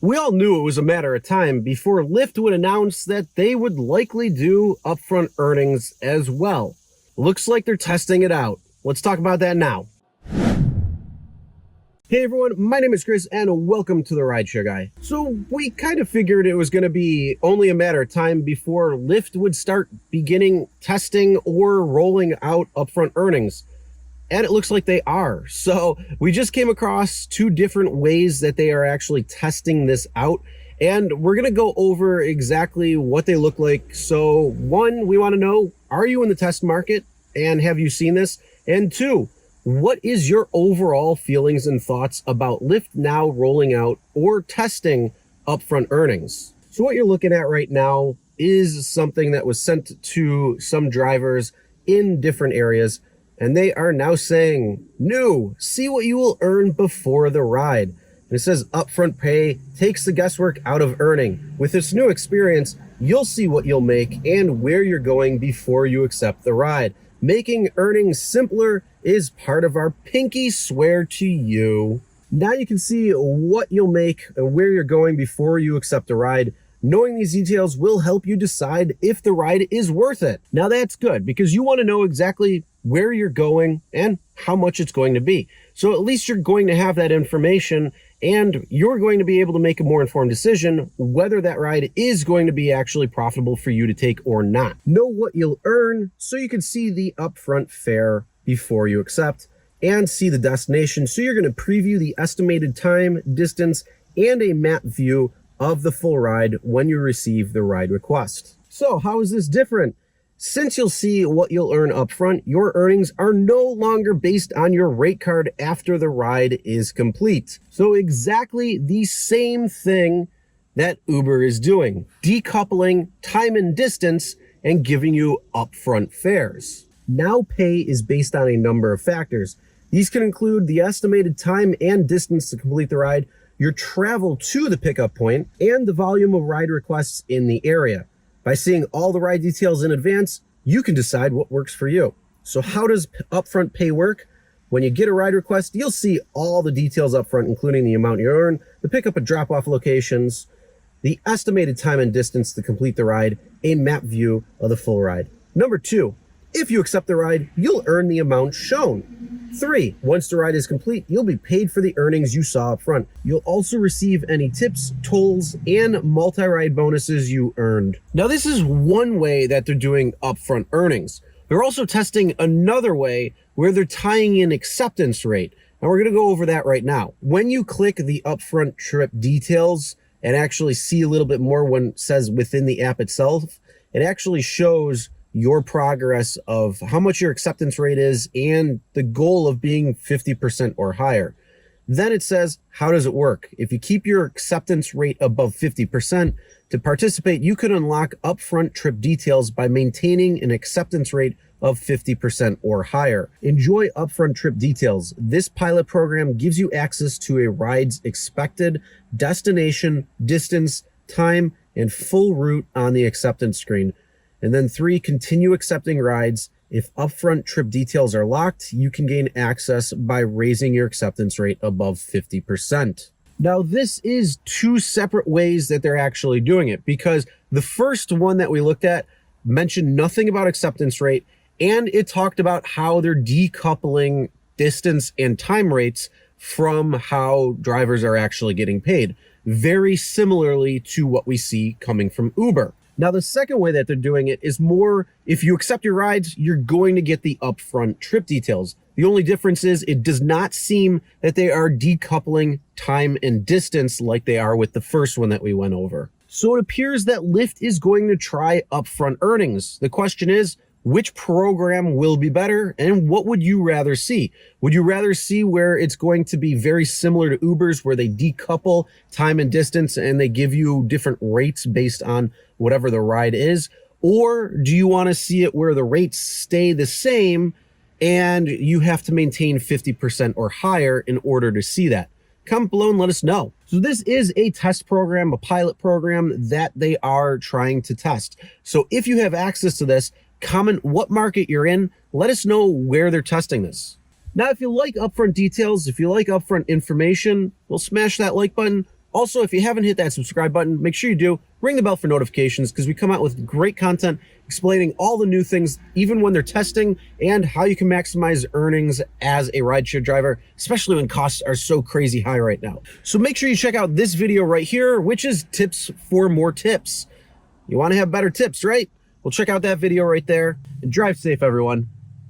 We all knew it was a matter of time before Lyft would announce that they would likely do upfront earnings as well. Looks like they're testing it out. Let's talk about that now. Hey everyone, my name is Chris and welcome to the RideShare Guy. So we kind of figured it was going to be only a matter of time before Lyft would start beginning testing or rolling out upfront earnings. And it looks like they are. So we just came across two different ways that they are actually testing this out. And we're going to go over exactly what they look like. So one, we want to know, are you in the test market and have you seen this? And two, what is your overall feelings and thoughts about Lyft now rolling out or testing upfront earnings? So what you're looking at right now is something that was sent to some drivers in different areas. And they are now saying, new, see what you will earn before the ride. And it says Upfront Pay takes the guesswork out of earning. With this new experience, you'll see what you'll make and where you're going before you accept the ride. Making earning simpler is part of our pinky swear to you. Now you can see what you'll make and where you're going before you accept a ride. Knowing these details will help you decide if the ride is worth it. Now that's good because you want to know exactly where you're going and how much it's going to be. So at least you're going to have that information and you're going to be able to make a more informed decision whether that ride is going to be actually profitable for you to take or not. Know what you'll earn so you can see the upfront fare before you accept and see the destination. So you're going to preview the estimated time, distance, and a map view of the full ride when you receive the ride request. So how is this different? Since you'll see what you'll earn upfront, your earnings are no longer based on your rate card after the ride is complete. So exactly the same thing that Uber is doing, decoupling time and distance and giving you upfront fares. Now pay is based on a number of factors. These can include the estimated time and distance to complete the ride, your travel to the pickup point, and the volume of ride requests in the area. By seeing all the ride details in advance, you can decide what works for you. So how does upfront pay work? When you get a ride request, you'll see all the details upfront, including the amount you earn, the pickup and drop-off locations, the estimated time and distance to complete the ride, a map view of the full ride. Number two, if you accept the ride, you'll earn the amount shown. 3, once the ride is complete, you'll be paid for the earnings you saw up front. You'll also receive any tips, tolls, and multi-ride bonuses you earned. Now, this is one way that they're doing upfront earnings. They're also testing another way where they're tying in acceptance rate. And we're going to go over that right now. When you click the upfront trip details and actually see a little bit more when it says within the app itself, it actually shows your progress of how much your acceptance rate is and the goal of being 50% or higher. Then it says, how does it work? If you keep your acceptance rate above 50%, to participate, you can unlock upfront trip details by maintaining an acceptance rate of 50% or higher. Enjoy upfront trip details. This pilot program gives you access to a ride's expected destination, distance, time, and full route on the acceptance screen. And then 3, continue accepting rides. If upfront trip details are locked, you can gain access by raising your acceptance rate above 50%. Now, this is two separate ways that they're actually doing it because the first one that we looked at mentioned nothing about acceptance rate, and it talked about how they're decoupling distance and time rates from how drivers are actually getting paid, very similarly to what we see coming from Uber. Now, the second way that they're doing it is more, if you accept your rides, you're going to get the upfront trip details. The only difference is it does not seem that they are decoupling time and distance like they are with the first one that we went over. So it appears that Lyft is going to try upfront earnings. The question is, which program will be better and what would you rather see? Would you rather see where it's going to be very similar to Uber's where they decouple time and distance and they give you different rates based on whatever the ride is? Or do you want to see it where the rates stay the same and you have to maintain 50% or higher in order to see that? Comment below and let us know. So this is a test program, a pilot program that they are trying to test. So if you have access to this, comment what market you're in. Let us know where they're testing this. Now, if you like upfront details, if you like upfront information, well, smash that like button. Also, if you haven't hit that subscribe button, make sure you do. Ring the bell for notifications because we come out with great content explaining all the new things, even when they're testing, and how you can maximize earnings as a rideshare driver, especially when costs are so crazy high right now. So make sure you check out this video right here, which is tips for more tips. You want to have better tips, right? Well, check out that video right there and drive safe, everyone.